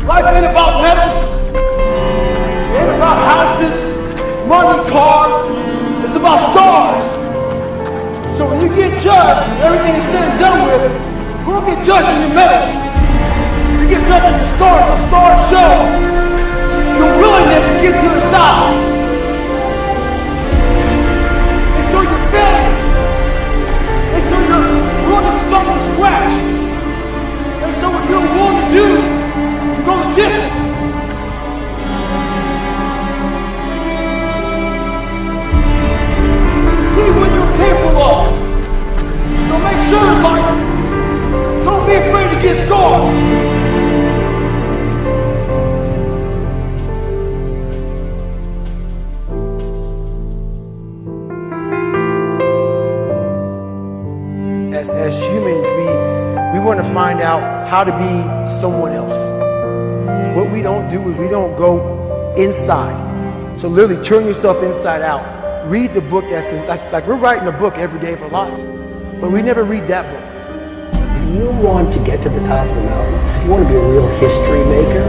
Life ain't about medals. It ain't about houses, money, cars. It's about scars. So when you get judged, everything is said and done with, you won't get judged on your medals. You get judged on your scars. The scars show your willingness to get to the side. They show your failures. They show your willingness to start from scratch. They show what you're willing to do to go the distance. See what you're capable of. So make sure in life, don't be afraid to get scarred. As humans, we want to find out how to be someone else. What we don't do is we don't go inside. So literally turn yourself inside out. Read the book that's in, like we're writing a book every day of our lives, but we never read that book. If you want to get to the top of the mountain, if you want to be a real history maker,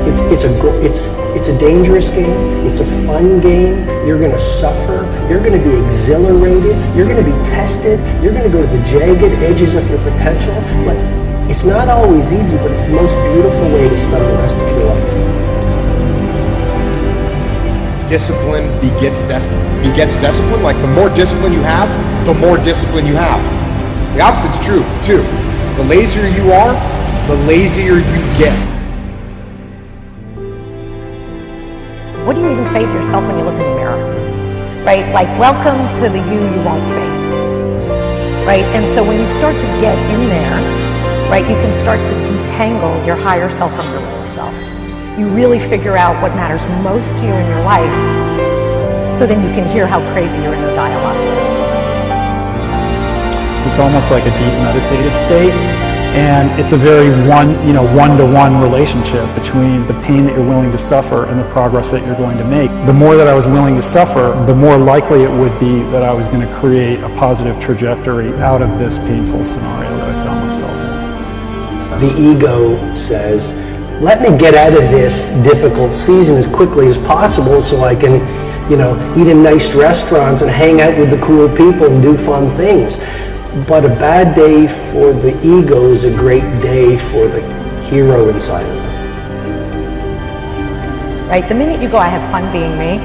it's a dangerous game. It's a fun game. You're going to suffer. You're going to be exhilarated. You're going to be tested. You're going to go to the jagged edges of your potential. But it's not always easy, but it's the most beautiful way to spend the rest of your life. Discipline begets discipline. Like the more discipline you have, the more discipline you have. The opposite's true too. The lazier you are, the lazier you get. What do you even say to yourself when you look in the mirror? Right? Like, welcome to the you won't face. Right? And so when you start to get in there, right, you can start to detangle your higher self from your lower self. You really figure out what matters most to you in your life, so then you can hear how crazy your inner dialogue is. So it's almost like a deep meditative state, and it's a very one-to-one relationship between the pain that you're willing to suffer and the progress that you're going to make. The more that I was willing to suffer, the more likely it would be that I was going to create a positive trajectory out of this painful scenario that I found myself in. The ego says, let me get out of this difficult season as quickly as possible so I can, eat in nice restaurants and hang out with the cool people and do fun things. But a bad day for the ego is a great day for the hero inside of them. Right? The minute you go, I have fun being me,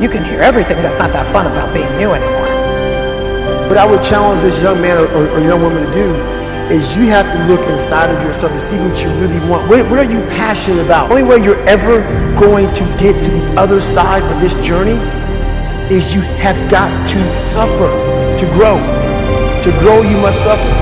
you can hear everything that's not that fun about being you anymore. What I would challenge this young man or young woman to do is you have to look inside of yourself and see what you really want. What are you passionate about? The only way you're ever going to get to the other side of this journey is you have got to suffer to grow. To grow, you must suffer.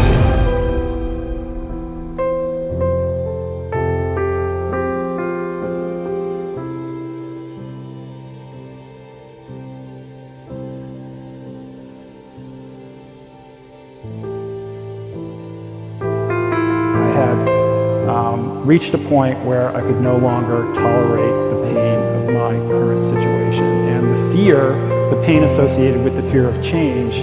I had reached a point where I could no longer tolerate the pain of my current situation. And the pain associated with the fear of change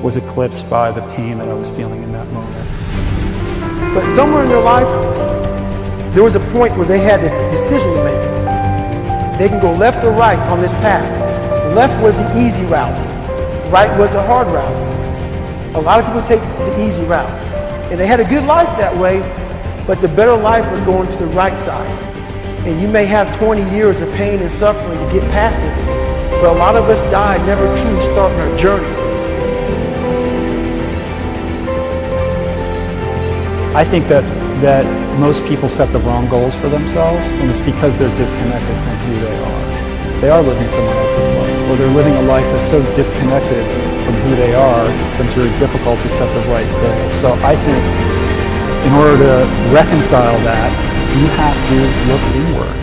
was eclipsed by the pain that I was feeling in that moment. But somewhere in their life, there was a point where they had a decision to make. They can go left or right on this path. Left was the easy route. Right was the hard route. A lot of people take the easy route. And they had a good life that way, but the better life was going to the right side. And you may have 20 years of pain and suffering to get past it. But a lot of us died never truly starting our journey. I think that most people set the wrong goals for themselves, and it's because they're disconnected from who they are. They are living someone else's life, or they're living a life that's so disconnected from who they are that it's very difficult to set the right goals. So I think in order to reconcile that, you have to look inward.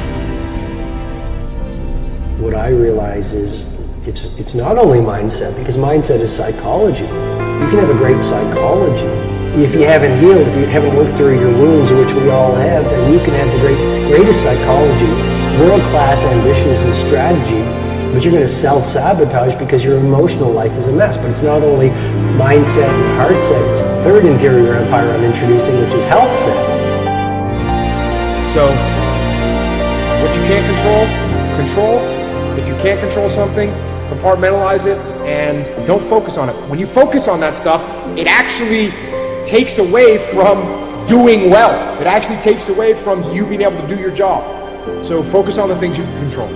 What I realize is it's not only mindset, because mindset is psychology. You can have a great psychology. If you haven't healed, if you haven't worked through your wounds, which we all have, then you can have the greatest psychology, world-class ambitions and strategy, but you're going to self-sabotage because your emotional life is a mess. But it's not only mindset and heart set, it's the third interior empire I'm introducing, which is health set. So what you can't control. If you can't control something, compartmentalize it and don't focus on it. When you focus on that stuff, it actually takes away from doing well. It actually takes away from you being able to do your job. So focus on the things you can control.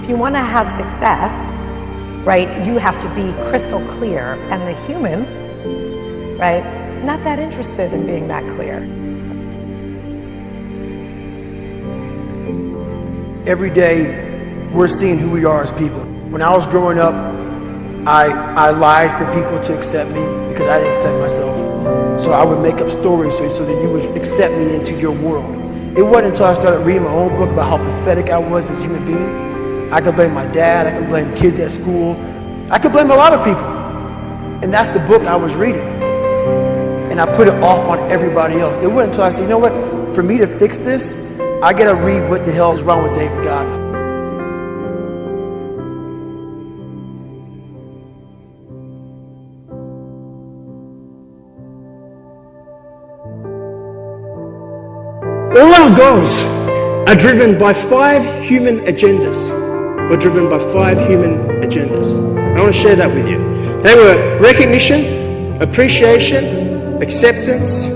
If you want to have success, right, you have to be crystal clear, and the human, right, not that interested in being that clear. Every day, we're seeing who we are as people. When I was growing up, I lied for people to accept me because I didn't accept myself. So I would make up stories so that you would accept me into your world. It wasn't until I started reading my own book about how pathetic I was as a human being. I could blame my dad, I could blame kids at school, I could blame a lot of people. And that's the book I was reading. And I put it off on everybody else. It wasn't until I said, you know what, for me to fix this, I gotta read what the hell is wrong with David Goggins. All our goals are driven by 5 human agendas. We're driven by 5 human agendas. I want to share that with you. They were recognition, appreciation, acceptance,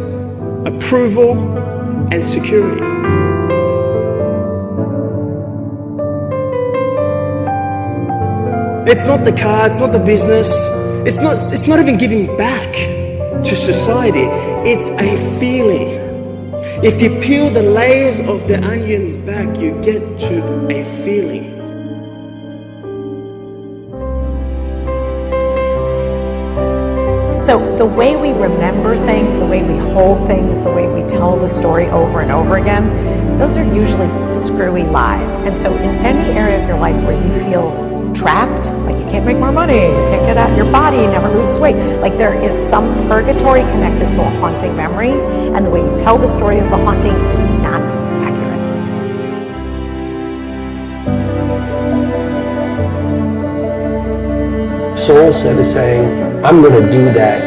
approval, and security. It's not the car, it's not the business, it's not even giving back to society. It's a feeling. If you peel the layers of the onion back, you get to a feeling. So the way we remember things, the way we hold things, the way we tell the story over and over again, those are usually screwy lies. And so in any area of your life where you feel trapped, like you can't make more money, you can't get out, your body never loses weight, like there is some purgatory connected to a haunting memory, and the way you tell the story of the haunting is not accurate. Soul set is saying, I'm going to do that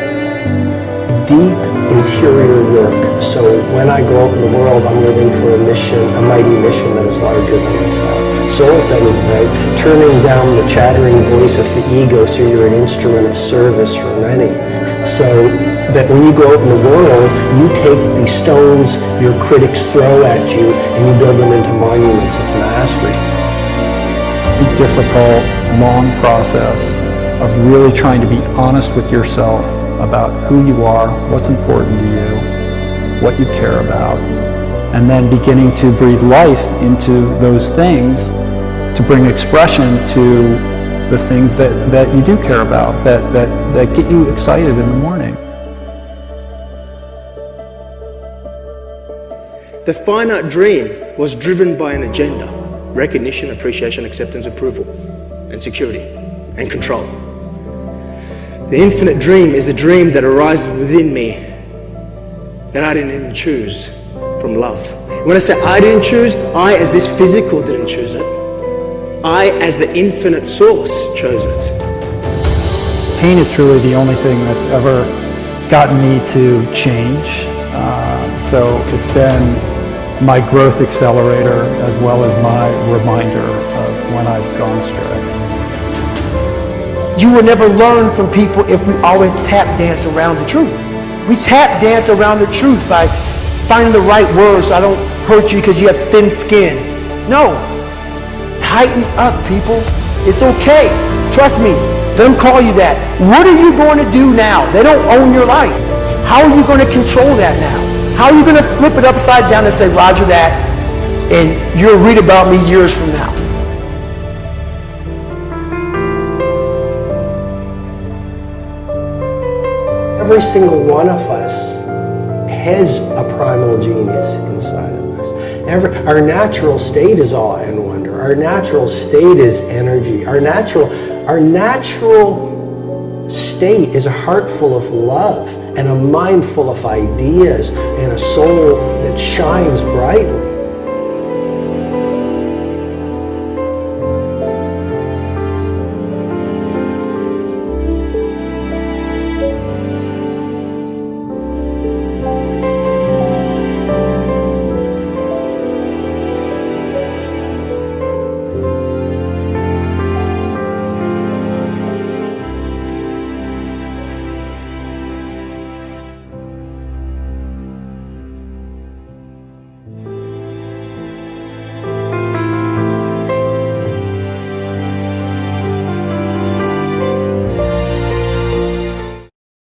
deep interior work, so when I go out in the world, I'm living for a mission, a mighty mission that is larger than myself. Soul set is about turning down the chattering voice of the ego so you're an instrument of service for many. So that when you go out in the world, you take the stones your critics throw at you and you build them into monuments of mastery. A difficult, long process of really trying to be honest with yourself about who you are, what's important to you, what you care about, and then beginning to breathe life into those things to bring expression to the things that you do care about, that get you excited in the morning. The finite dream was driven by an agenda: recognition, appreciation, acceptance, approval, and security, and control. The infinite dream is a dream that arises within me that I didn't even choose, from love. When I say I didn't choose, I as this physical didn't choose it. I as the infinite source chose it. Pain is truly the only thing that's ever gotten me to change. So it's been my growth accelerator as well as my reminder of when I've gone astray. You will never learn from people if we always tap dance around the truth. We tap dance around the truth by finding the right words so I don't hurt you because you have thin skin. No. Tighten up, people. It's okay. Trust me. Let them call you that. What are you going to do now? They don't own your life. How are you going to control that now? How are you going to flip it upside down and say, Roger that, and you'll read about me years from now? Every single one of us has a primal genius inside of us. Our natural state is awe and wonder. Our natural state is energy. Our natural state is a heart full of love and a mind full of ideas and a soul that shines brightly.